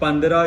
15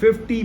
50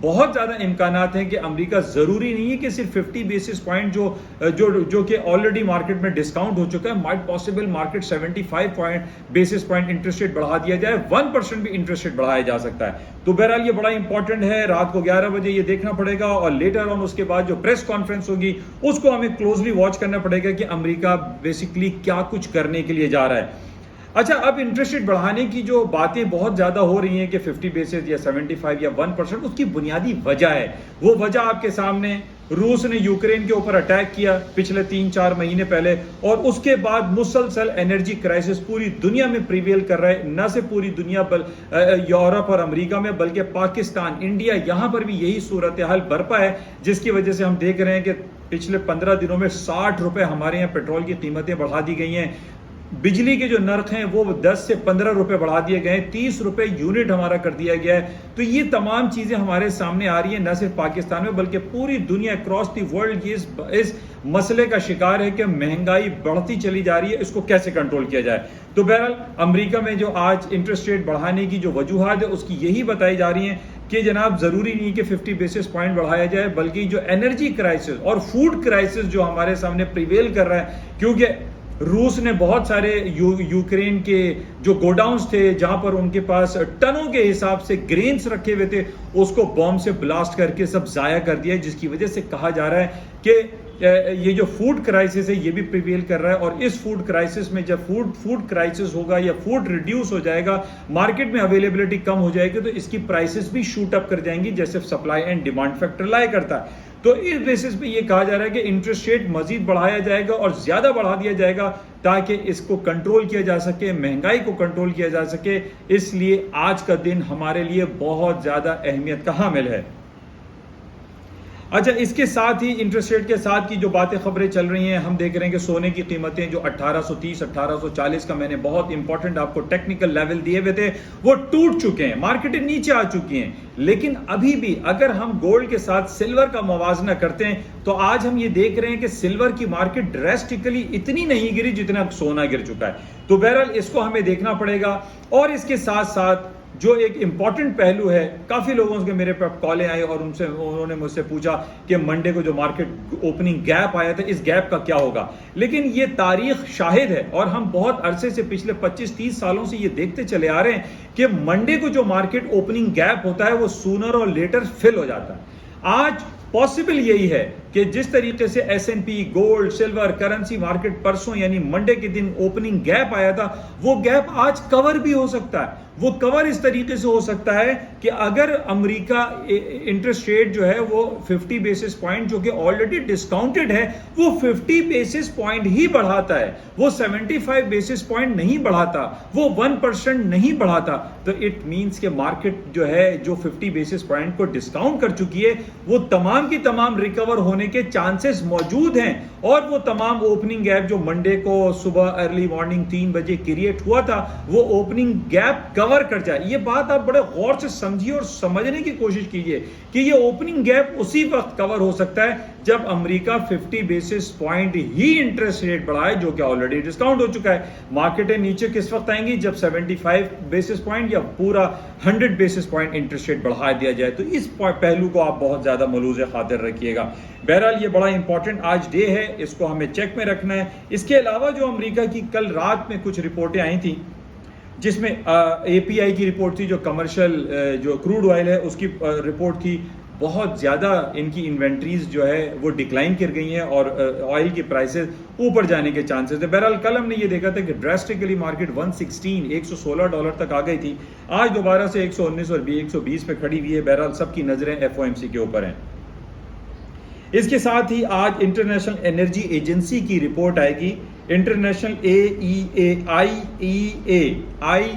بہت زیادہ امکانات ہیں کہ امریکہ ضروری نہیں ہے کہ صرف 50 بیسس پوائنٹ جو کہ آلریڈی مارکیٹ میں ڈسکاؤنٹ ہو چکا ہے، might possible market 75 basis point interest rate بڑھا دیا جائے، 1% بھی انٹرسٹ ریٹ بڑھایا جا سکتا ہے. تو بہرحال یہ بڑا امپورٹنٹ ہے، رات کو 11 بجے یہ دیکھنا پڑے گا، اور لیٹر آن اس کے بعد جو پریس کانفرنس ہوگی اس کو ہمیں کلوزلی واچ کرنا پڑے گا کہ امریکہ بیسیکلی کیا کچھ کرنے کے لیے جا رہا ہے. اچھا، اب انٹرسٹ ریٹ بڑھانے کی جو باتیں بہت زیادہ ہو رہی ہیں کہ 50 بیسس یا 75 یا 1%، اس کی بنیادی وجہ ہے. وہ وجہ آپ کے سامنے، روس نے یوکرین کے اوپر اٹیک کیا پچھلے 3-4 مہینے پہلے، اور اس کے بعد مسلسل انرجی کرائسس پوری دنیا میں پریویل کر رہا ہے. نہ صرف پوری دنیا یورپ اور امریکہ میں، بلکہ پاکستان، انڈیا، یہاں پر بھی یہی صورتحال برپا ہے، جس کی وجہ سے ہم دیکھ رہے ہیں کہ پچھلے 15 دنوں میں 60 روپے ہمارے یہاں پیٹرول کی قیمتیں بڑھا دی گئی ہیں. بجلی کے جو نرخ ہیں وہ 10 سے 15 روپے بڑھا دیے گئے ہیں، 30 روپے یونٹ ہمارا کر دیا گیا ہے. تو یہ تمام چیزیں ہمارے سامنے آ رہی ہیں، نہ صرف پاکستان میں بلکہ پوری دنیا اکراس دی ورلڈ اس مسئلے کا شکار ہے کہ مہنگائی بڑھتی چلی جا رہی ہے، اس کو کیسے کنٹرول کیا جائے. تو بہرحال امریکہ میں جو آج انٹرسٹ ریٹ بڑھانے کی جو وجوہات ہے اس کی یہی بتائی جا رہی ہیں کہ جناب ضروری نہیں کہ 50 بیسس پوائنٹ بڑھایا جائے، بلکہ جو انرجی کرائسس اور فوڈ کرائسس جو ہمارے سامنے پریویل کر رہا ہے، کیونکہ روس نے بہت سارے یوکرین کے جو گوڈاؤنز تھے جہاں پر ان کے پاس ٹنوں کے حساب سے گرینز رکھے ہوئے تھے، اس کو بم سے بلاسٹ کر کے سب ضائع کر دیا، جس کی وجہ سے کہا جا رہا ہے کہ یہ جو فوڈ کرائسس ہے یہ بھی پریویل کر رہا ہے. اور اس فوڈ کرائسس میں جب فوڈ کرائسس ہوگا یا فوڈ ریڈیوس ہو جائے گا، مارکیٹ میں اویلیبلٹی کم ہو جائے گی، تو اس کی پرائسز بھی شوٹ اپ کر جائیں گی، جیسے سپلائی اینڈ ڈیمانڈ فیکٹر لائے کرتا ہے. تو اس بیسس پہ یہ کہا جا رہا ہے کہ انٹرسٹ ریٹ مزید بڑھایا جائے گا اور زیادہ بڑھا دیا جائے گا تاکہ اس کو کنٹرول کیا جا سکے، مہنگائی کو کنٹرول کیا جا سکے. اس لیے آج کا دن ہمارے لیے بہت زیادہ اہمیت کا حامل ہے. اچھا، اس کے ساتھ ہی انٹرسٹ ریٹ کے ساتھ کی جو باتیں خبریں چل رہی ہیں، ہم دیکھ رہے ہیں کہ سونے کی قیمتیں جو 1830 1840 کا میں نے بہت امپورٹنٹ آپ کو ٹیکنیکل لیول دیے ہوئے تھے، وہ ٹوٹ چکے ہیں، مارکیٹیں نیچے آ چکی ہیں. لیکن ابھی بھی اگر ہم گولڈ کے ساتھ سلور کا موازنہ کرتے ہیں تو آج ہم یہ دیکھ رہے ہیں کہ سلور کی مارکیٹ ڈریسٹیکلی اتنی نہیں گری جتنا سونا گر چکا ہے. تو بہرحال اس کو ہمیں دیکھنا پڑے گا. اور اس کے ساتھ ساتھ جو ایک امپورٹنٹ پہلو ہے، کافی لوگوں کے میرے پاس کالیں آئی اور انہوں نے مجھ سے پوچھا کہ منڈے کو جو مارکیٹ اوپننگ گیپ آیا تھا، اس گیپ کا کیا ہوگا. لیکن یہ تاریخ شاہد ہے اور ہم بہت عرصے سے پچھلے 25-30 سالوں سے یہ دیکھتے چلے آ رہے ہیں کہ منڈے کو جو مارکیٹ اوپننگ گیپ ہوتا ہے وہ سونر اور لیٹر فل ہو جاتا ہے. آج پاسبل یہی ہے کہ جس طریقے سے S&P، gold, silver, currency market پرسوں یعنی منڈے کے دن اوپننگ گیپ آیا تھا، وہ گیپ آج کور بھی ہو سکتا ہے. وہ کور اس طریقے سے ہو سکتا ہے کہ اگر امریکہ انٹرسٹ ریٹ جو ہے وہ 50 بیسس پوائنٹ جو کہ آلریڈی ڈسکاؤنٹڈ ہے، وہ 50 بیسس پوائنٹ ہی بڑھاتا ہے، وہ 75 بیسس پوائنٹ نہیں بڑھاتا، وہ 1% نہیں بڑھاتا. تو اٹ مینس کہ مارکیٹ جو ہے جو 50 بیسس پوائنٹ کو ڈسکاؤنٹ کر چکی ہے، وہ تمام کی تمام ریکور ہونے کے چانسز موجود ہیں. اور وہ تمام اوپننگ گیپ جو منڈے کو صبح ارلی مارننگ 3 بجے کریٹ ہوا تھا، وہ اوپننگ گیپ کور کر جائے. یہ بات آپ بڑے غور سے سمجھیے اور سمجھنے کی کوشش کیجیے کہ یہ اوپننگ گیپ اسی وقت کور ہو سکتا ہے جب امریکہ 50 بیسس پوائنٹ ہی انٹرسٹ ریٹ بڑھائے، جو کہ آلریڈی ڈسکاؤنٹ ہو چکا ہے. مارکیٹیں نیچے کس وقت آئیں گی؟ جب 75 بیسس پوائنٹ یا پورا 100 بیسس پوائنٹ انٹرسٹ ریٹ بڑھا دیا جائے. تو اس پہلو کو آپ بہت زیادہ ملحوظ خاطر رکھیے گا. بہرحال یہ بڑا امپورٹنٹ آج ڈے ہے، اس کو ہمیں چیک میں رکھنا ہے. اس کے علاوہ جو امریکہ کی کل رات میں کچھ رپورٹیں آئی تھیں، جس میں اے پی آئی کی رپورٹ تھی، جو کمرشل جو کروڈ آئل ہے اس کی رپورٹ تھی. بہت زیادہ ان کی انوینٹریز جو ہے وہ ڈکلائن کر گئی ہیں اور آئل کی پرائسز اوپر جانے کے چانسز ہیں. بہرحال کل ہم نے یہ دیکھا تھا کہ ڈریسٹیکلی مارکیٹ 116 تک آ گئی تھی. آج دوبارہ سے 119 اور 120 پہ کھڑی ہوئی ہے. بہرحال سب کی نظریں FOMC کے اوپر ہیں. اس کے ساتھ ہی آج انٹرنیشنل انرجی ایجنسی کی رپورٹ آئے گی. انٹرنیشنل آئی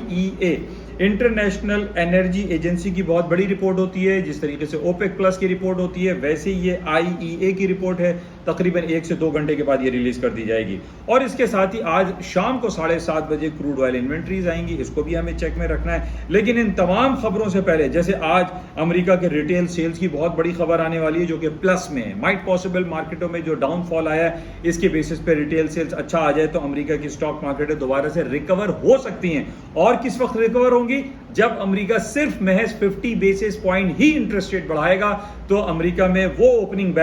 ای اے انٹرنیشنل انرجی ایجنسی کی بہت بڑی رپورٹ ہوتی ہے. جس طریقے سے اوپیک پلس کی رپورٹ ہوتی ہے، ویسے ہی یہ آئی ای اے کی رپورٹ ہے. تقریباً 1 سے 2 گھنٹے کے بعد یہ ریلیز کر دی جائے گی. اور اس کے ساتھ ہی آج شام کو 7:30 بجے کروڈ آئل انوینٹریز آئیں گی. اس کو بھی ہمیں چیک میں رکھنا ہے. لیکن ان تمام خبروں سے پہلے، جیسے آج امریکہ کے ریٹیل سیلز کی بہت بڑی خبر آنے والی ہے جو کہ پلس میں ہے. مائٹ پاسبل مارکیٹوں میں جو ڈاؤن فال آیا ہے اس کے بیسس پہ ریٹیل سیلز اچھا آ جائے تو امریکہ کی اسٹاک مارکیٹیں دوبارہ سے ریکور ہو سکتی ہیں. اور کس وقت ریکور ہوں گی؟ جب امریکہ صرف محض 50 بیسس پوائنٹ ہی انٹرسٹ ریٹ بڑھائے گا تو امریکہ میں وہ اوپننگ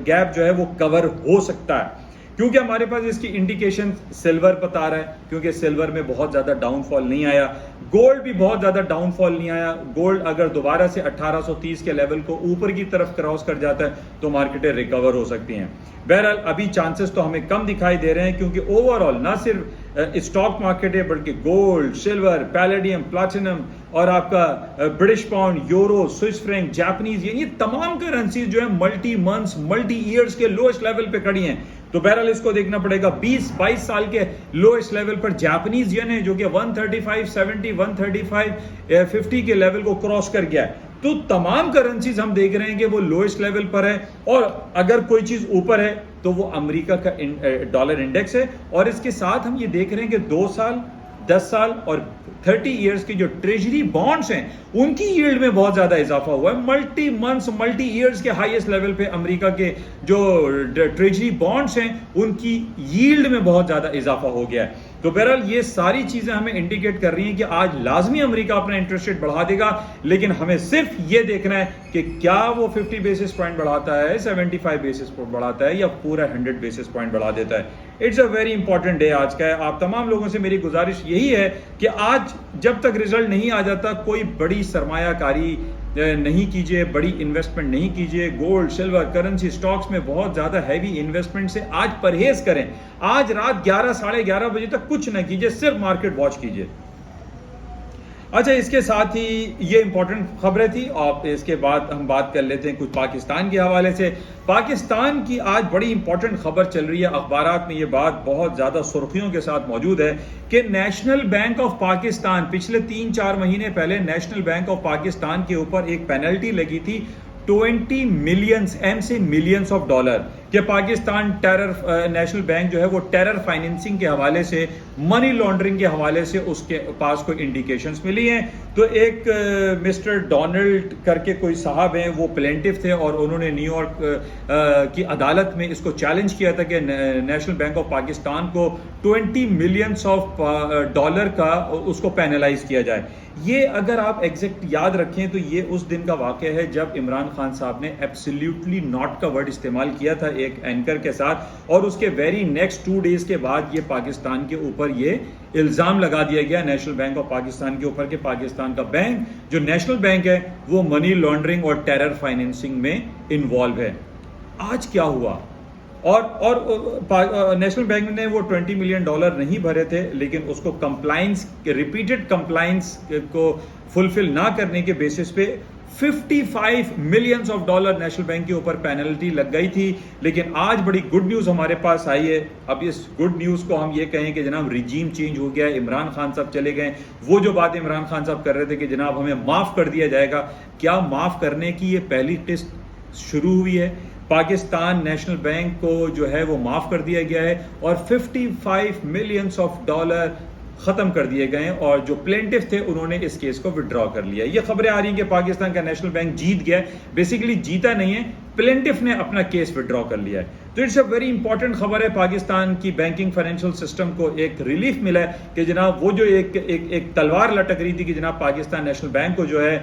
گیپ جو ہے وہ کور ہو سکتا ہے. کیونکہ ہمارے پاس اس کی انڈیکیشن سلور بتا رہا ہے, کیونکہ سلور میں بہت زیادہ ڈاؤن فال نہیں آیا, گولڈ بھی بہت زیادہ ڈاؤن فال نہیں آیا. گولڈ اگر دوبارہ سے 1830 کے لیول کو اوپر کی طرف کراس کر جاتا ہے تو مارکیٹیں ریکور ہو سکتی ہیں. بہرحال ابھی چانسز تو ہمیں کم دکھائی دے رہے ہیں, کیونکہ اوور آل نہ صرف اسٹاک مارکیٹ ہے بلکہ گولڈ, سلور, پیلیڈیم, پلاٹینم اور آپ کا British pound, euro, Swiss Frank, Japanese, یہ تمام کرنسیز جو ہیں ملٹی منتھس, ملٹی ایئرز کے لوئسٹ لیول پہ کھڑی ہیں. تو بہرحال اس کو دیکھنا پڑے گا. 20-22 سال کے لوئسٹ لیول پر جاپنیز ین ہے جو کہ 135.70 135.50 کے لیول کو کراس کر گیا ہے. تو تمام کرنسیز ہم دیکھ رہے ہیں کہ وہ لوئسٹ لیول پر ہے, اور اگر کوئی چیز اوپر ہے تو وہ امریکہ کا ڈالر انڈیکس ہے. اور اس کے ساتھ ہم یہ دیکھ رہے ہیں کہ 2 سال, 10 سال اور 30 ایئرز کی جو ٹریجری بانڈز ہیں ان کی ییلڈ میں بہت زیادہ اضافہ ہوا ہے. ملٹی منتھس, ملٹی ایئرز کے ہائیسٹ لیول پہ امریکہ کے جو ٹریجری بانڈز ہیں ان کی ییلڈ میں بہت زیادہ اضافہ ہو گیا ہے. تو بہرحال یہ ساری چیزیں ہمیں انڈیکیٹ کر رہی ہیں کہ آج لازمی امریکہ اپنا انٹرسٹ ریٹ بڑھا دے گا, لیکن ہمیں صرف یہ دیکھنا ہے کہ کیا وہ 50 بیسس پوائنٹ بڑھاتا ہے, 75 بیسس پوائنٹ بڑھاتا ہے یا پورا 100 بیسس پوائنٹ بڑھا دیتا ہے. It's a very important day آج کا ہے. آپ تمام لوگوں سے میری گزارش یہی ہے کہ آج جب تک رزلٹ نہیں آ جاتا کوئی بڑی سرمایہ کاری نہیں کیجیے, بڑی انویسٹمنٹ نہیں کیجیے. گولڈ, سلور, کرنسی, سٹاکس میں بہت زیادہ ہیوی انویسٹمنٹ سے آج پرہیز کریں. آج رات 11 ساڑھے 11 بجے تک کچھ نہ کیجیے, صرف مارکیٹ واچ کیجیے. اچھا, اس کے ساتھ ہی یہ امپورٹنٹ خبریں تھی. اور اس کے بعد ہم بات کر لیتے ہیں کچھ پاکستان کے حوالے سے. پاکستان کی آج بڑی امپورٹنٹ خبر چل رہی ہے, اخبارات میں یہ بات بہت زیادہ سرخیوں کے ساتھ موجود ہے کہ نیشنل بینک آف پاکستان پچھلے 3-4 مہینے پہلے نیشنل بینک آف پاکستان کے اوپر ایک پینلٹی لگی تھی 20 ملینز آف ڈالر کہ پاکستان نیشنل بینک جو ہے وہ ٹیرر فائننسنگ کے حوالے سے, منی لانڈرنگ کے حوالے سے اس کے پاس کوئی انڈیکیشنز ملی ہیں. تو ایک مسٹر ڈونلڈ کر کے کوئی صاحب ہیں, وہ پلینٹف تھے اور انہوں نے نیو یارک کی عدالت میں اس کو چیلنج کیا تھا کہ نیشنل بینک آف پاکستان کو 20 ملینز آف ڈالر کا اس کو پینلائز کیا جائے. یہ اگر آپ ایگزیکٹ یاد رکھیں تو یہ اس دن کا واقعہ ہے جب عمران خان صاحب نے ایبسلیوٹلی ناٹ کا ورڈ استعمال کیا تھا ایک اینکر کے ساتھ, اور اس کے ویری نیکسٹ 2 ڈیز کے بعد یہ پاکستان کے اوپر یہ الزام لگا دیا گیا نیشنل بینک آف پاکستان کے اوپر کہ پاکستان کا بینک جو نیشنل بینک ہے وہ منی لانڈرنگ اور ٹیرر فائننسنگ میں انوالو ہے. آج کیا ہوا؟ اور نیشنل بینک نے وہ 20 ملین ڈالر نہیں بھرے تھے, لیکن اس کو کمپلائنس, ریپیٹڈ کمپلائنس کو فلفل نہ کرنے کے بیسس پہ 55 millions of dollar national bank کے اوپر پینلٹی لگ گئی تھی. لیکن آج بڑی گڈ نیوز ہمارے پاس آئی ہے. اب اس گڈ نیوز کو ہم یہ کہیں کہ جناب ریجیم چینج ہو گیا ہے, عمران خان صاحب چلے گئے. وہ جو بات عمران خان صاحب کر رہے تھے کہ جناب ہمیں معاف کر دیا جائے گا, کیا معاف کرنے کی یہ پہلی ٹیسٹ شروع ہوئی ہے؟ پاکستان نیشنل بینک کو جو ہے وہ معاف کر دیا گیا ہے اور 55 ملینز آف ڈالر ختم کر دیے گئے ہیں, اور جو پلینٹف تھے انہوں نے اس کیس کو وڈرا کر لیا. یہ خبریں آ رہی ہیں کہ پاکستان کا نیشنل بینک جیت گیا ہے. بیسیکلی جیتا نہیں ہے, پلینٹف نے اپنا کیس وڈرا کر لیا ہے. تو اٹس اے ویری امپورٹنٹ خبر ہے. پاکستان کی بینکنگ فائنینشیل سسٹم کو ایک ریلیف ملا ہے کہ جناب وہ جو ایک تلوار لٹک رہی تھی کہ جناب پاکستان نیشنل بینک کو جو ہے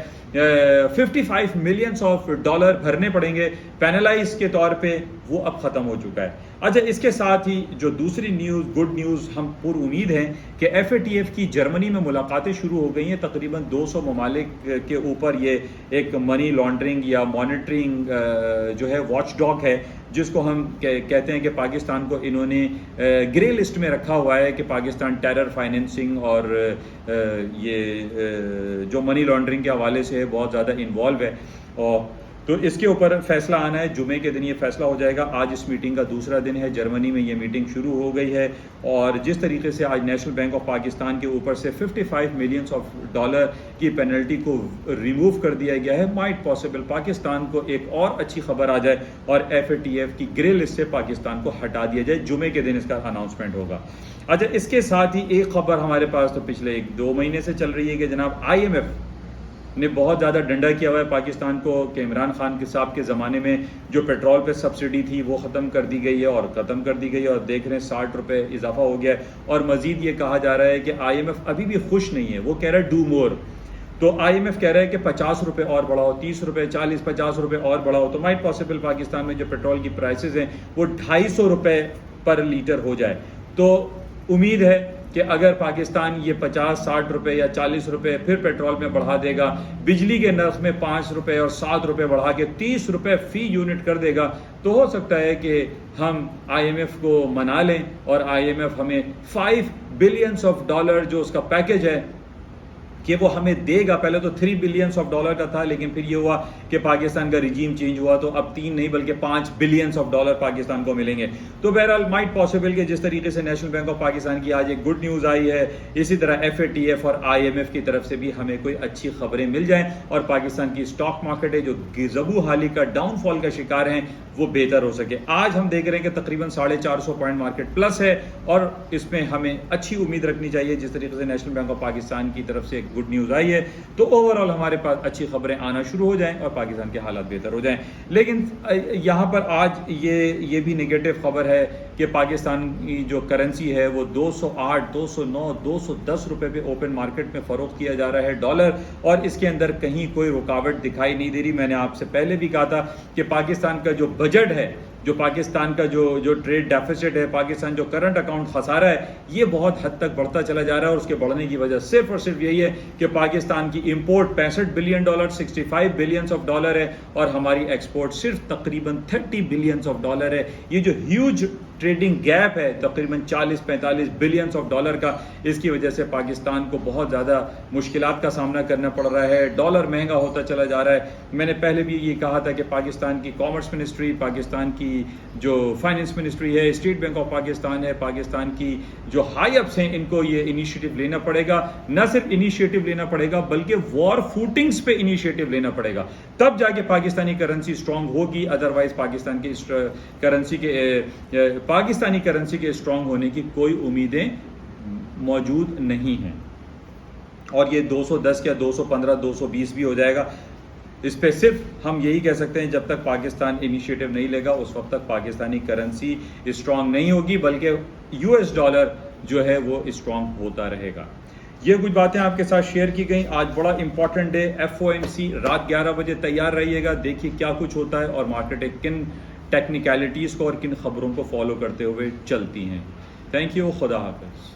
55 ملینز آف ڈالر بھرنے پڑیں گے پینلائز کے طور پہ, وہ اب ختم ہو چکا ہے. اچھا, اس کے ساتھ ہی جو دوسری نیوز, گڈ نیوز, ہم پر امید ہیں کہ FATF کی جرمنی میں ملاقاتیں شروع ہو گئی ہیں. تقریباً 200 ممالک کے اوپر یہ ایک منی لانڈرنگ یا مانیٹرنگ جو ہے واچ ڈاگ ہے, جس کو ہم کہتے ہیں کہ پاکستان کو انہوں نے گرے لسٹ میں رکھا ہوا ہے کہ پاکستان ٹیرر فائننسنگ اور یہ جو منی لانڈرنگ کے حوالے سے بہت زیادہ انوالو ہے. اور تو اس کے اوپر فیصلہ آنا ہے. جمعے کے دن یہ فیصلہ ہو جائے گا. آج اس میٹنگ کا دوسرا دن ہے. جرمنی میں یہ میٹنگ شروع ہو گئی ہے, اور جس طریقے سے آج نیشنل بینک آف پاکستان کے اوپر سے 55 ملینز آف ڈالر کی پینلٹی کو ریموو کر دیا گیا ہے, مائٹ پاسبل پاکستان کو ایک اور اچھی خبر آ جائے اور FATF کی گرے لسٹ سے پاکستان کو ہٹا دیا جائے. جمعے کے دن اس کا اناؤنسمنٹ ہوگا. اچھا, اس کے ساتھ ہی ایک خبر ہمارے پاس تو پچھلے 1-2 مہینے سے چل رہی ہے کہ جناب IMF نے بہت زیادہ ڈنڈا کیا ہوا ہے پاکستان کو کہ عمران خان کے صاحب کے زمانے میں جو پیٹرول پہ سبسڈی تھی وہ ختم کر دی گئی ہے, اور ختم کر دی گئی ہے, اور دیکھ رہے ہیں 60 روپے اضافہ ہو گیا ہے. اور مزید یہ کہا جا رہا ہے کہ IMF ابھی بھی خوش نہیں ہے, وہ کہہ رہا ہے ڈو مور. تو IMF کہہ رہا ہے کہ 50 روپے اور بڑھاؤ، 30 روپے، 40 50 روپے اور بڑھاؤ، تو مائٹ پاسبل پاکستان میں جو پیٹرول کی پرائسز ہیں وہ 250 روپے پر لیٹر ہو جائے. تو امید ہے کہ اگر پاکستان یہ 50 60 روپے یا 40 روپے پھر پیٹرول میں بڑھا دے گا، بجلی کے نرخ میں 5 روپے اور 7 روپے بڑھا کے 30 روپے فی یونٹ کر دے گا، تو ہو سکتا ہے کہ ہم IMF کو منا لیں اور IMF ہمیں $5 بلین جو اس کا پیکج ہے کہ وہ ہمیں دے گا. پہلے تو $3 بلین کا تھا، لیکن پھر یہ ہوا کہ پاکستان کا رجیم چینج ہوا تو اب 3 نہیں بلکہ $5 بلین پاکستان کو ملیں گے. تو بہرحال مائٹ پاسبل کہ جس طریقے سے نیشنل بینک آف پاکستان کی آج ایک گڈ نیوز آئی ہے، اسی طرح FATF اور IMF کی طرف سے بھی ہمیں کوئی اچھی خبریں مل جائیں اور پاکستان کی اسٹاک مارکیٹ ہے جو زبو حالی کا ڈاؤن فال کا شکار ہیں وہ بہتر ہو سکے. آج ہم دیکھ رہے ہیں کہ تقریباً 450 پوائنٹ مارکیٹ پلس ہے اور اس میں ہمیں اچھی امید رکھنی چاہیے. جس طریقے سے نیشنل بینک آف پاکستان کی طرف سے ایک گڈ نیوز آئی ہے تو اوور آل ہمارے پاس اچھی خبریں آنا شروع ہو جائیں اور پاکستان کے حالات بہتر ہو جائیں. لیکن یہاں پر آج یہ بھی نگیٹو خبر ہے کہ پاکستان کی جو کرنسی ہے وہ 208 209 210 روپے پہ اوپن مارکیٹ میں فروخت کیا جا رہا ہے ڈالر، اور اس کے اندر کہیں کوئی رکاوٹ دکھائی نہیں دے رہی. میں نے آپ سے پہلے بھی کہا تھا کہ پاکستان کا جو بجٹ ہے، جو پاکستان کا جو ٹریڈ ڈیفیسٹ ہے، پاکستان جو کرنٹ اکاؤنٹ خسارہ ہے، یہ بہت حد تک بڑھتا چلا جا رہا ہے اور اس کے بڑھنے کی وجہ صرف اور صرف یہی ہے کہ پاکستان کی امپورٹ $65 بلین $65 بلین ہے اور ہماری ایکسپورٹ صرف تقریباً $30 بلین ہے. یہ جو ہیوج ٹریڈنگ گیپ ہے تقریباً 40-45 بلین کا، اس کی وجہ سے پاکستان کو بہت زیادہ مشکلات کا سامنا کرنا پڑ رہا ہے. ڈالر مہنگا ہوتا چلا جا رہا ہے. میں نے پہلے بھی یہ کہا تھا کہ پاکستان کی کامرس منسٹری، پاکستان کی جو فائننس منسٹری ہے، اسٹیٹ بینک آف پاکستان ہے، پاکستان کی جو ہائی اپس ہیں، ان کو یہ انیشیٹو لینا پڑے گا. نہ صرف انیشیٹو لینا پڑے گا بلکہ وار فوٹنگز پہ انیشیٹو لینا پڑے گا، تب جا کے پاکستانی کرنسی اسٹرانگ ہوگی. ادروائز پاکستانی کرنسی کے اسٹرانگ ہونے کی کوئی امیدیں موجود نہیں ہیں. اور یہ 210 یا 215 220 بھی ہو جائے گا، اس پہ صرف ہم یہی کہہ سکتے ہیں جب تک پاکستان انیشیٹو نہیں لے گا اس وقت تک پاکستانی کرنسی اسٹرانگ نہیں ہوگی، بلکہ US ڈالر جو ہے وہ اسٹرانگ ہوتا رہے گا. یہ کچھ باتیں آپ کے ساتھ شیئر کی گئیں. آج بڑا امپورٹنٹ ڈے، FOMC رات 11 بجے تیار رہیے گا. دیکھیے کیا کچھ ہوتا ہے اور مارکیٹ کن ٹیکنیکلٹیز کو اور کن خبروں کو فالو کرتے ہوئے چلتی ہیں. Thank you. خدا حافظ.